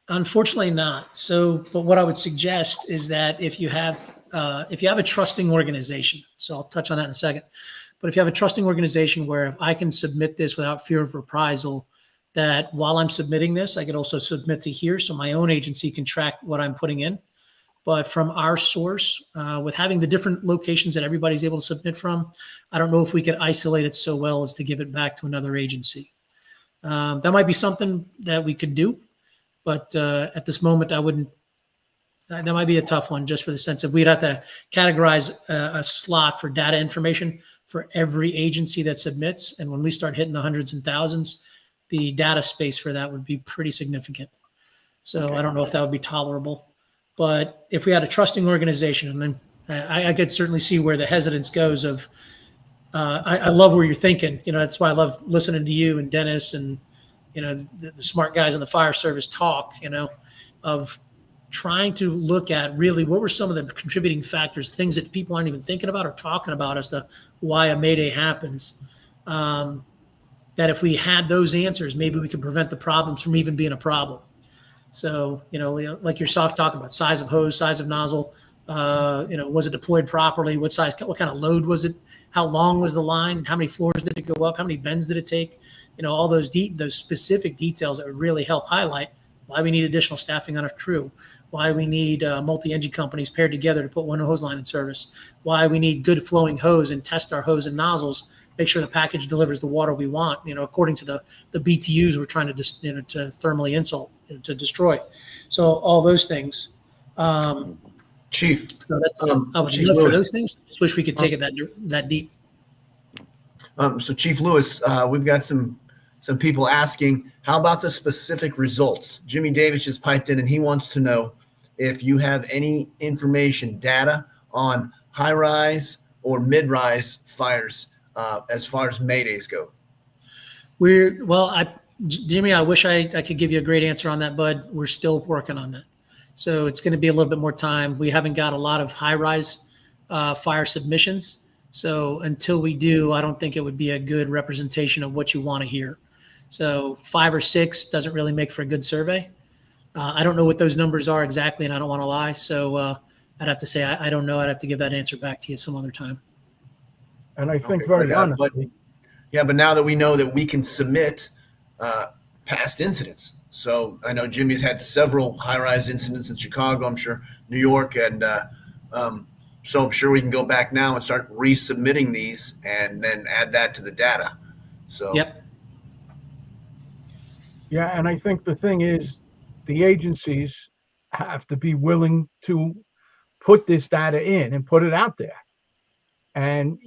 Unfortunately not. So, but what I would suggest is that if you have a trusting organization, so I'll touch on that in a second, but if you have a trusting organization where if I can submit this without fear of reprisal, that while I'm submitting this, I could also submit to here so my own agency can track what I'm putting in. But from our source, with having the different locations that everybody's able to submit from, I don't know if we could isolate it so well as to give it back to another agency. That might be something that we could do, but at this moment, I wouldn't That might be a tough one, just for the sense of we'd have to categorize a slot for data information for every agency that submits. And when we start hitting the hundreds and thousands, the data space for that would be pretty significant. So Okay. I don't know if that would be tolerable. But if we had a trusting organization, and then I could certainly see where the hesitance goes of, I love where you're thinking. That's why I love listening to you and Dennis and, the smart guys in the fire service talk, of trying to look at really what were some of the contributing factors, things that people aren't even thinking about or talking about as to why a Mayday happens. That if we had those answers, maybe we could prevent the problems from even being a problem. So, like you're talking about size of hose, size of nozzle, was it deployed properly? What size, what kind of load was it? How long was the line? How many floors did it go up? How many bends did it take? All those specific details that would really help highlight why we need additional staffing on a crew, why we need multi-engine companies paired together to put one hose line in service, why we need good flowing hose and test our hose and nozzles, make sure the package delivers the water we want, according to the BTUs we're trying to to thermally insult, to destroy. So all those things. Chief, So that's I would Chief look for Lewis. those things. Just wish we could take it that deep. So Chief Lewis, we've got some people asking, how about the specific results? Jimmy Davis just piped in and he wants to know if you have any information, data on high-rise or mid-rise fires as far as Maydays go. Jimmy, I wish I could give you a great answer on that, bud. We're still working on that. So it's going to be a little bit more time. We haven't got a lot of high-rise fire submissions. So until we do, I don't think it would be a good representation of what you want to hear. So 5 or 6 doesn't really make for a good survey. I don't know what those numbers are exactly, and I don't want to lie. So I'd have to say I don't know. I'd have to give that answer back to you some other time. And I think Okay, very but, honestly, but now that we know that we can submit past incidents. So I know Jimmy's had several high-rise incidents in Chicago, I'm sure New York, and so I'm sure we can go back now and start resubmitting these and then add that to the data. So Yep. yeah, and I think the thing is, the agencies have to be willing to put this data in and put it out there. And,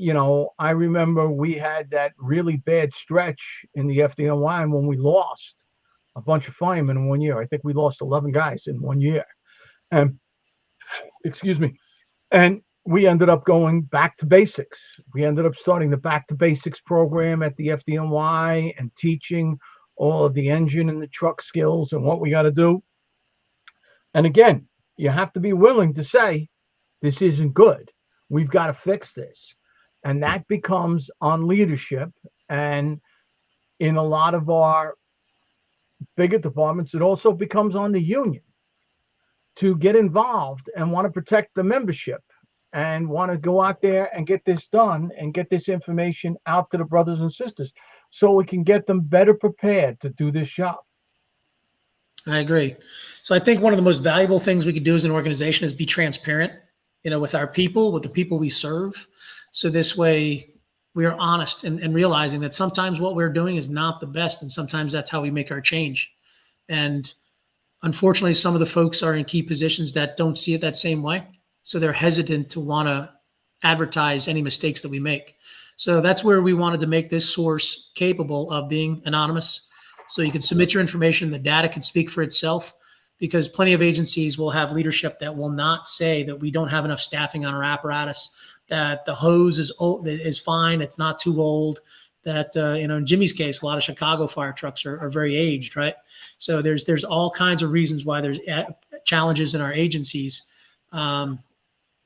I remember we had that really bad stretch in the FDNY when we lost a bunch of firemen in 1 year. I think we lost 11 guys in 1 year. And, excuse me. And we ended up going back to basics. We ended up starting the Back to Basics program at the FDNY and teaching all of the engine and the truck skills and what we got to do. And again, you have to be willing to say, this isn't good. We've got to fix this. And that becomes on leadership. And in a lot of our bigger departments, it also becomes on the union to get involved and want to protect the membership and want to go out there and get this done and get this information out to the brothers and sisters so we can get them better prepared to do this job. I agree. So I think one of the most valuable things we could do as an organization is be transparent, with our people, with the people we serve. So this way we are honest and realizing that sometimes what we're doing is not the best. And sometimes that's how we make our change. And unfortunately, some of the folks are in key positions that don't see it that same way. So they're hesitant to want to advertise any mistakes that we make. So that's where we wanted to make this source capable of being anonymous. So you can submit your information. The data can speak for itself, because plenty of agencies will have leadership that will not say that we don't have enough staffing on our apparatus, that the hose is old, is fine, it's not too old, that, in Jimmy's case, a lot of Chicago fire trucks are very aged, right? So there's all kinds of reasons why there's challenges in our agencies.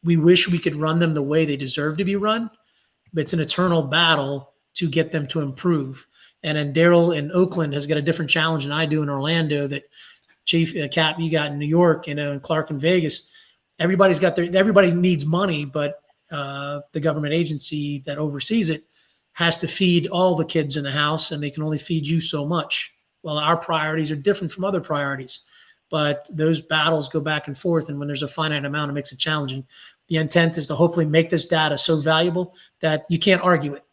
We wish we could run them the way they deserve to be run, but it's an eternal battle to get them to improve. And then Daryl in Oakland has got a different challenge than I do in Orlando, that Chief Cap you got in New York, and Clark in Vegas. Everybody needs money, but the government agency that oversees it has to feed all the kids in the house, and they can only feed you so much. Well, our priorities are different from other priorities, but those battles go back and forth. And when there's a finite amount, it makes it challenging. The intent is to hopefully make this data so valuable that you can't argue it.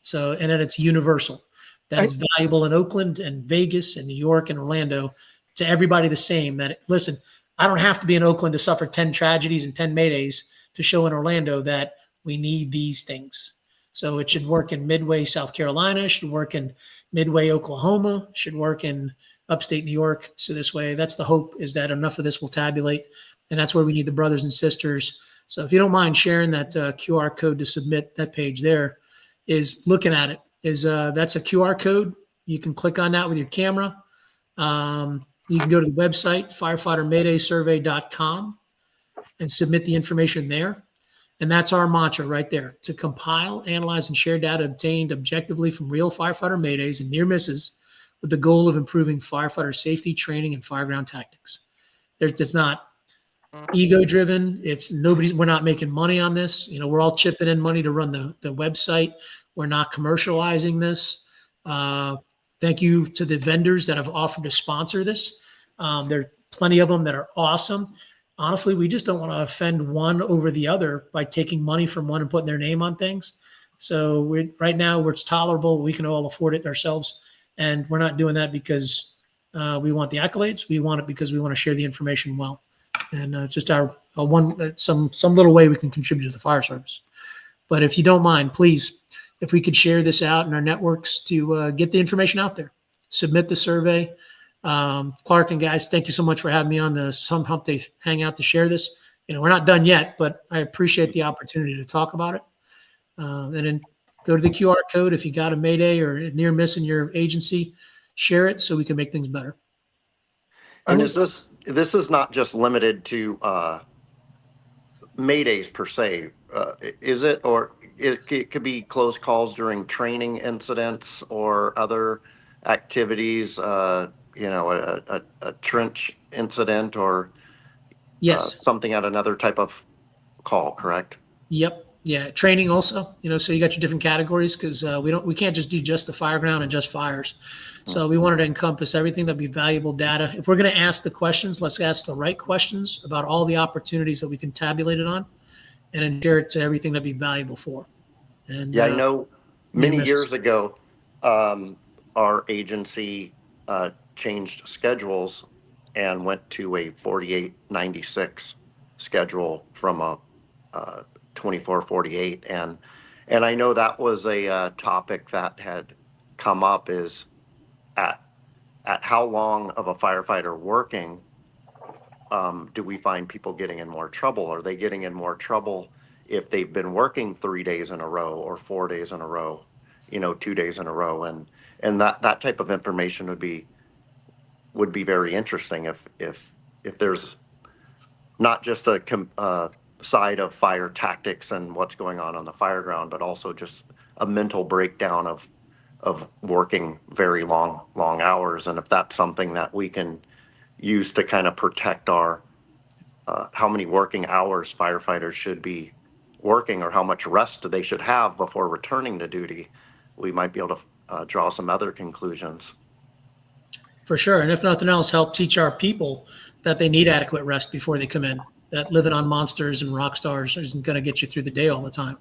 So, and then it's universal. That is valuable in Oakland and Vegas and New York and Orlando, to everybody the same. That, listen, I don't have to be in Oakland to suffer 10 tragedies and 10 Maydays to show in Orlando that we need these things. So it should work in Midway, South Carolina, should work in Midway, Oklahoma, should work in upstate New York. So this way, that's the hope, is that enough of this will tabulate. And that's where we need the brothers and sisters. So if you don't mind sharing that QR code to submit, that page there is looking at it. That's a QR code. You can click on that with your camera. You can go to the website, firefightermaydaysurvey.com, and submit the information there. And that's our mantra right there: to compile, analyze, and share data obtained objectively from real firefighter maydays and near misses with the goal of improving firefighter safety, training, and fireground tactics. It's not ego-driven. We're not making money on this. We're all chipping in money to run the website. We're not commercializing this. Thank you to the vendors that have offered to sponsor this. There are plenty of them that are awesome. Honestly, we just don't want to offend one over the other by taking money from one and putting their name on things. So right now, where it's tolerable, we can all afford it ourselves. And we're not doing that because we want the accolades. We want it because we want to share the information well. And it's just some little way we can contribute to the fire service. But if you don't mind, please, if we could share this out in our networks to get the information out there, submit the survey. Clark and guys, thank you so much for having me on the Humpday Hangout to share this. We're not done yet, but I appreciate the opportunity to talk about it. And then go to the QR code if you got a Mayday or a near miss in your agency, share it so we can make things better. And this is not just limited to Maydays per se, is it? Or it could be close calls during training incidents or other activities, a trench incident or Yes. Something at another type of call, correct? Yep. Yeah. Training also, so you got your different categories because we can't just do just the fire ground and just fires. So we wanted to encompass everything that'd be valuable data. If we're going to ask the questions, let's ask the right questions about all the opportunities that we can tabulate it on and then share it to everything that'd be valuable for. And yeah, I know many years ago, our agency changed schedules and went to a 48-96 schedule from a 24-48. And I know that was a topic that had come up, is at how long of a firefighter working do we find people getting in more trouble? Are they getting in more trouble if they've been working 3 days in a row or 4 days in a row, 2 days in a row? And that type of information would be very interesting if there's not just a side of fire tactics and what's going on the fire ground, but also just a mental breakdown of working very long hours. And if that's something that we can use to kind of protect our how many working hours firefighters should be working or how much rest they should have before returning to duty, we might be able to draw some other conclusions. For sure. And if nothing else, help teach our people that they need adequate rest before they come in, that living on monsters and rock stars isn't going to get you through the day all the time.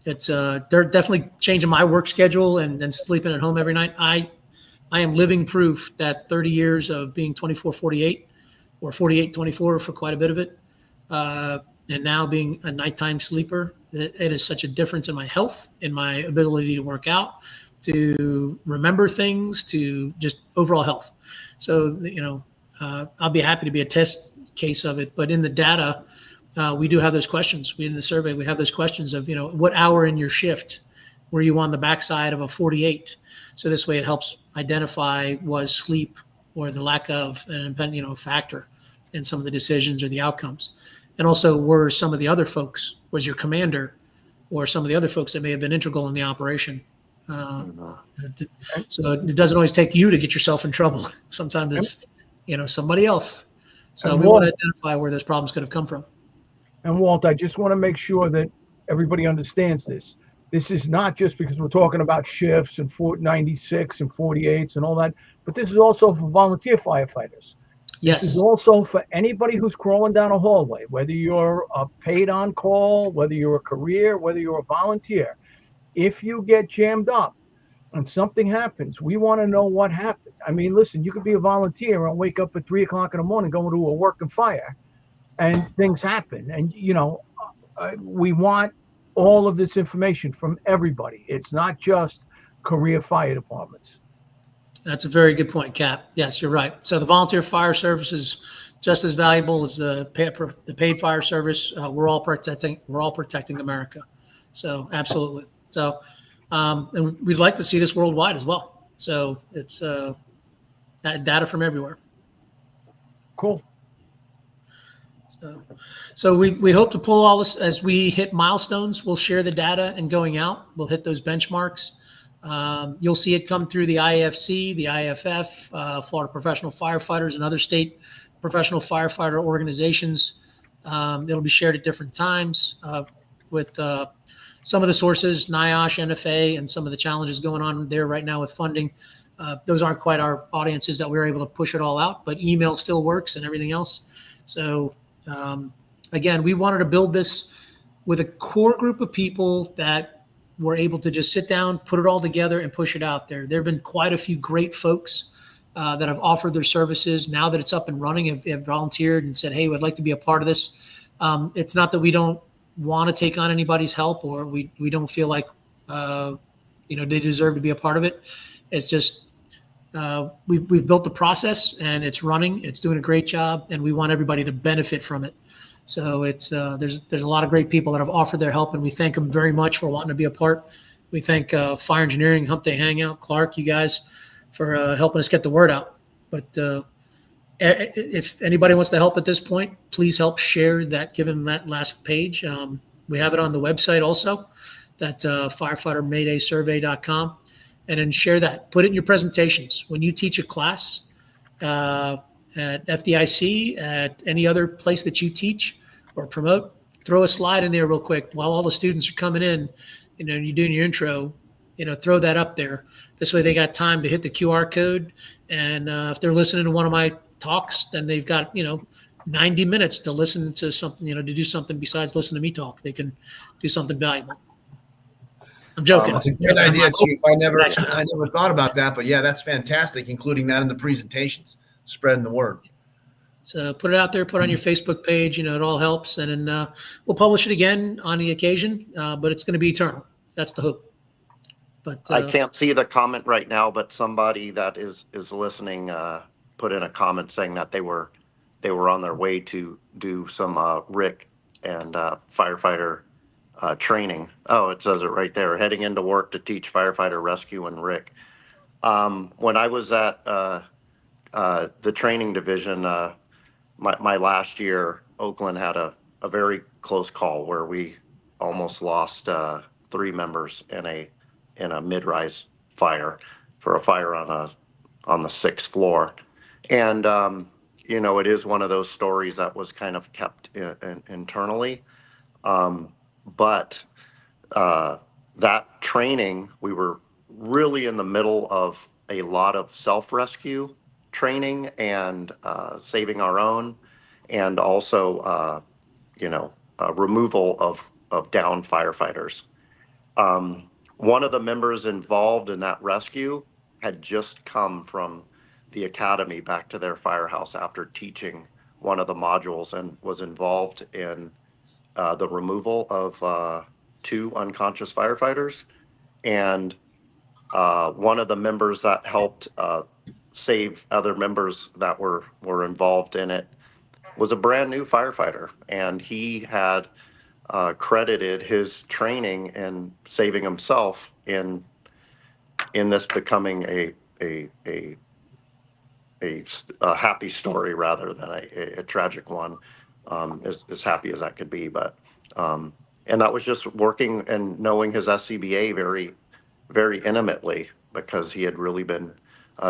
They're definitely changing my work schedule and sleeping at home every night. I am living proof that 30 years of being 24/48 or 48/24 for quite a bit of it, and now being a nighttime sleeper, it is such a difference in my health, in my ability to work out, to remember things, to just overall health. So, I'll be happy to be a test case of it. But in the data, we do have those questions. In the survey, we have those questions of, what hour in your shift were you on the backside of a 48? So this way it helps identify was sleep or the lack of an factor in some of the decisions or the outcomes. And also, were some of the other folks, was your commander or some of the other folks that may have been integral in the operation. So it doesn't always take you to get yourself in trouble. Sometimes it's, somebody else. So we want to identify where those problems could have come from. And Walt, I just want to make sure that everybody understands this. This is not just because we're talking about shifts and 96 and 48s and all that, but this is also for volunteer firefighters. Yes. This is also for anybody who's crawling down a hallway, whether you're a paid on call, whether you're a career, whether you're a volunteer. If you get jammed up, and something happens, we want to know what happened. I mean, listen, you could be a volunteer and wake up at 3 o'clock in the morning going to a working fire, and things happen. And we want all of this information from everybody. It's not just career fire departments. That's a very good point, Cap. Yes, you're right. So the volunteer fire service is just as valuable as the paid fire service. We're all protecting America. So absolutely. So, and we'd like to see this worldwide as well. So it's data from everywhere. Cool. So we hope to pull all this as we hit milestones. We'll share the data and going out, we'll hit those benchmarks. You'll see it come through the IFC, the IFF, Florida Professional Firefighters, and other state professional firefighter organizations. It'll be shared at different times with some of the sources, NIOSH, NFA, and some of the challenges going on there right now with funding. Those aren't quite our audiences that we're able to push it all out, but email still works and everything else. So again, we wanted to build this with a core group of people that were able to just sit down, put it all together, and push it out there. There have been quite a few great folks that have offered their services. Now that it's up and running, have volunteered and said, hey, we'd like to be a part of this. It's not that we don't want to take on anybody's help, or we don't feel like they deserve to be a part of it. It's just we've built the process, and it's running. It's doing a great job, and we want everybody to benefit from it. So it's there's a lot of great people that have offered their help, and we thank them very much for wanting to be a part. We thank Fire Engineering, Humpday Hangout, Clark, you guys, for helping us get the word out. But if anybody wants to help at this point, please help share that, give them that last page. We have it on the website also, that firefightermaydaysurvey.com, and then share that. Put it in your presentations. When you teach a class at FDIC, at any other place that you teach or promote, throw a slide in there real quick while all the students are coming in, and you're doing your intro, throw that up there. This way they got time to hit the QR code. And if they're listening to one of my talks, then they've got, 90 minutes to listen to something, to do something besides listen to me talk. They can do something valuable. I'm joking. That's a great idea, Chief. I never thought about that, but yeah, that's fantastic, including that in the presentations, spreading the word. So put it out there, put it on your Facebook page, it all helps. And then we'll publish it again on the occasion, but it's going to be eternal. That's the hope. But I can't see the comment right now, but somebody that is listening put in a comment saying that they were on their way to do some RIC and firefighter training. Oh, it says it right there. Heading into work to teach firefighter rescue and RIC. When I was at the training division, my last year, Oakland had a very close call where we almost lost 3 members in a mid-rise fire for a fire on the 6th floor. And, it is one of those stories that was kind of kept internally. But that training, we were really in the middle of a lot of self-rescue training and saving our own, and also, removal of downed firefighters. One of the members involved in that rescue had just come from the academy back to their firehouse after teaching one of the modules, and was involved in the removal of 2 unconscious firefighters. And one of the members that helped save other members that were involved in it was a brand new firefighter, and he had credited his training and saving himself in this becoming a happy story rather than a tragic one, as happy as that could be. But and that was just working and knowing his SCBA very, very intimately, because he had really been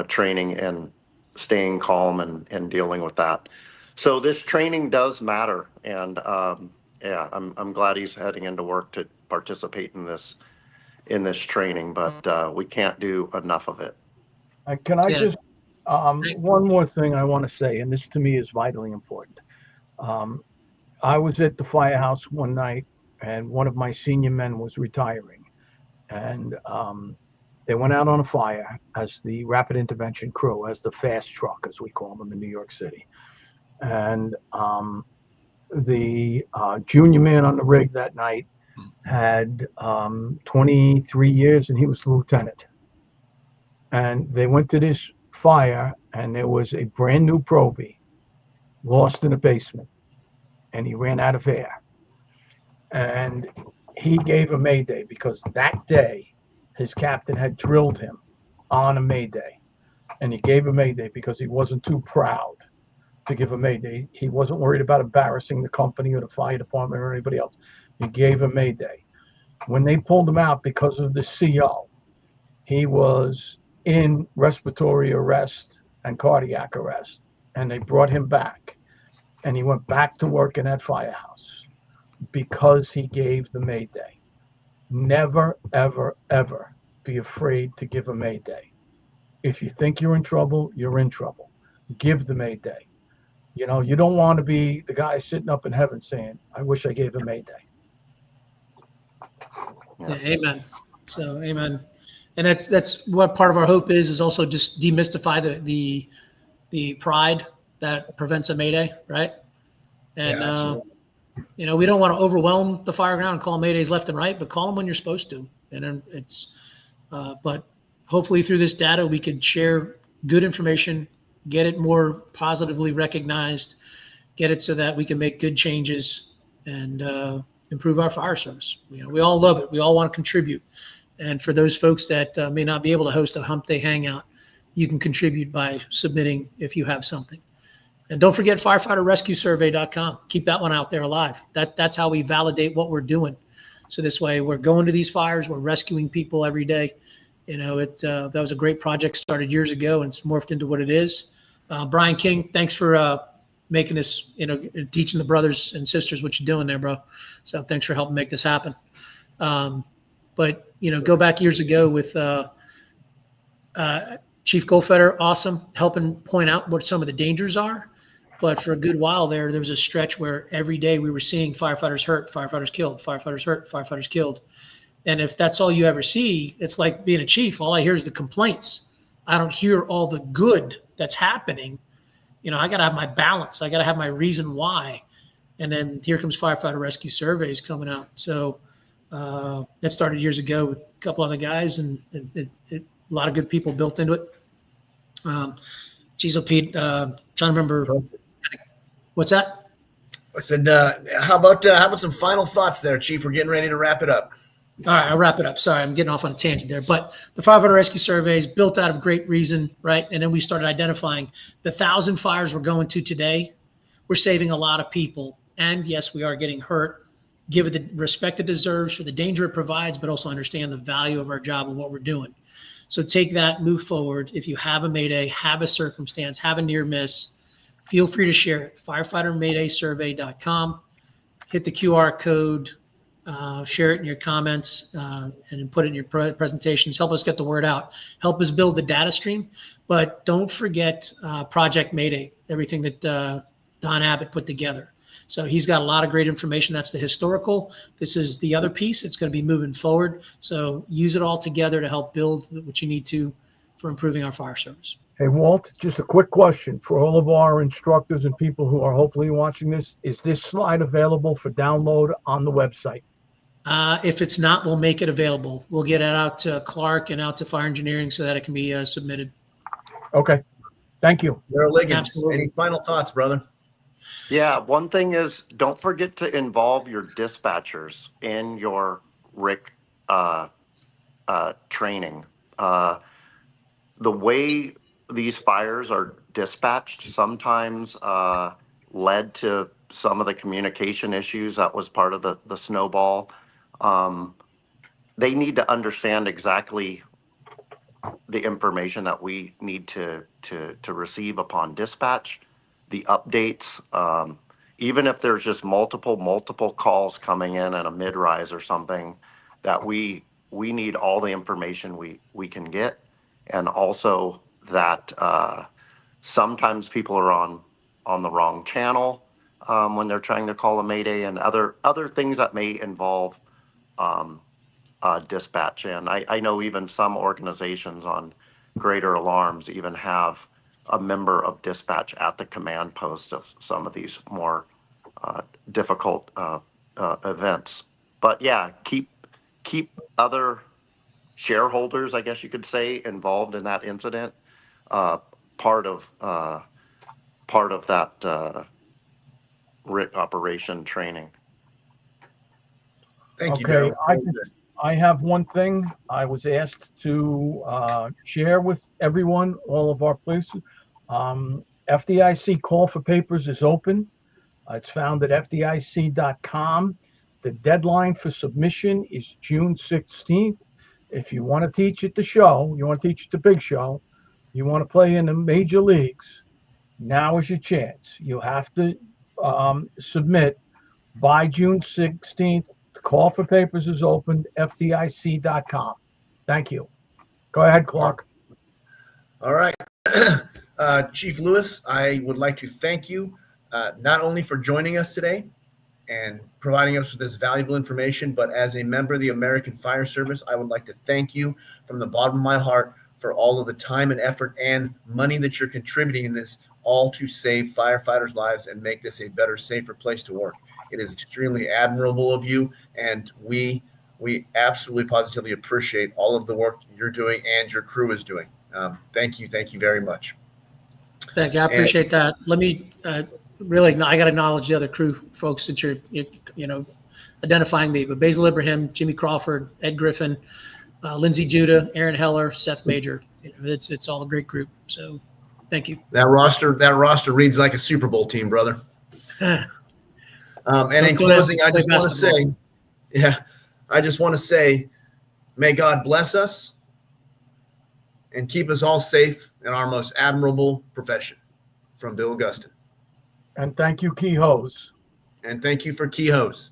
training and staying calm and dealing with that. So this training does matter, and I'm glad he's heading into work to participate in this training, but we can't do enough of it. Can I just one more thing I want to say, and this to me is vitally important. I was at the firehouse one night, and one of my senior men was retiring, and They went out on a fire as the rapid intervention crew, as the fast truck, as we call them in New York City. And the junior man on the rig that night had 23 years, and he was the lieutenant. And they went to this fire, and there was a brand new Proby lost in the basement, and he ran out of air. And he gave a mayday because that day his captain had drilled him on a mayday. And he gave a mayday because he wasn't too proud to give a mayday. He wasn't worried about embarrassing the company or the fire department or anybody else. He gave a mayday. When they pulled him out because of the CO, he was in respiratory arrest and cardiac arrest, and they brought him back, and he went back to work in that firehouse because he gave the mayday. Never, ever, ever be afraid to give a mayday. If you think you're in trouble, you're in trouble. Give the mayday. You know, you don't want to be the guy sitting up in heaven saying, I wish I gave a mayday. Yeah, amen. So, amen. And that's what part of our hope is also just demystify the pride that prevents a mayday, right? And you know, we don't want to overwhelm the fire ground and call maydays left and right, but call them when you're supposed to. And it's, but hopefully through this data, we could share good information, get it more positively recognized, get it so that we can make good changes and improve our fire service. You know, we all love it. We all want to contribute. And for those folks that may not be able to host a Humpday Hangout, you can contribute by submitting if you have something. And don't forget firefighterrescuesurvey.com. Keep that one out there alive. That's how we validate what we're doing. So this way we're going to these fires, we're rescuing people every day. You know, that was a great project started years ago and it's morphed into what it is. Brian King, thanks for making this, you know, teaching the brothers and sisters what you're doing there, bro. So thanks for helping make this happen. But, you know, go back years ago with Chief Goldfeder, awesome, helping point out what some of the dangers are. But for a good while there was a stretch where every day we were seeing firefighters hurt, firefighters killed, firefighters hurt, firefighters killed. And if that's all you ever see, it's like being a chief. All I hear is the complaints. I don't hear all the good that's happening. You know, I got to have my balance. I got to have my reason why. And then here comes Firefighter Rescue Surveys coming out. So that started years ago with a couple other guys, and a lot of good people built into it. Pete, trying to remember. What's that? I said, how about some final thoughts there, Chief? We're getting ready to wrap it up. All right, I'll wrap it up. Sorry, I'm getting off on a tangent there. But the Firefighter Rescue Survey is built out of great reason, right? And then we started identifying the 1,000 fires we're going to today. We're saving a lot of people. And yes, we are getting hurt. Give it the respect it deserves for the danger it provides, but also understand the value of our job and what we're doing. So take that, move forward. If you have a mayday, have a circumstance, have a near miss, feel free to share it. Firefightermaydaysurvey.com. Hit the QR code, share it in your comments, and put it in your presentations. Help us get the word out. Help us build the data stream. But don't forget Project Mayday, everything that Don Abbott put together. So he's got a lot of great information. That's the historical. This is the other piece. It's going to be moving forward. So use it all together to help build what you need to for improving our fire service. Hey, Walt, just a quick question for all of our instructors and people who are hopefully watching this. Is this slide available for download on the website? If it's not, we'll make it available. We'll get it out to Clark and out to fire engineering so that it can be submitted. Okay. Thank you. Darryl Liggins, Absolutely. any final thoughts, brother? Yeah, one thing is don't forget to involve your dispatchers in your RIC training. The way these fires are dispatched sometimes led to some of the communication issues that was part of the snowball. They need to understand exactly the information that we need to receive upon dispatch, the updates, even if there's just multiple calls coming in at a mid-rise or something, that we need all the information we can get. And also that sometimes people are on the wrong channel when they're trying to call a mayday, and other things that may involve dispatch in. I know even some organizations on greater alarms even have a member of dispatch at the command post of some of these more difficult events. But yeah, keep other shareholders, I guess you could say, involved in that incident. Part of that RIT operation training. Thank you, Okay, Daryl. I have one thing I was asked to share with everyone, all of our places. FDIC call for papers is open. It's found at fdic.com. The deadline for submission is June 16th. If you want to teach at the show, you want to teach at the big show, you want to play in the major leagues, now is your chance. You have to submit by June 16th. The call for papers is open, fdic.com. Thank you. Go ahead, Clark. All right. Chief Lewis, I would like to thank you not only for joining us today and providing us with this valuable information, but as a member of the American Fire Service, I would like to thank you from the bottom of my heart for all of the time and effort and money that you're contributing in this, all to save firefighters' lives and make this a better, safer place to work. It is extremely admirable of you, and we absolutely positively appreciate all of the work you're doing and your crew is doing. Thank you very much. Thank you. I appreciate that. Let me really, I got to acknowledge the other crew folks since you're identifying me. But Basil Ibrahim, Jimmy Crawford, Ed Griffin, Lindsey Judah, Aaron Heller, Seth Major. It's all a great group. So thank you. That roster reads like a Super Bowl team, brother. And in closing, I just want to say, may God bless us and keep us all safe in our most admirable profession. From Bill Augustin. And thank you, Key Hose. And thank you for Key Hose.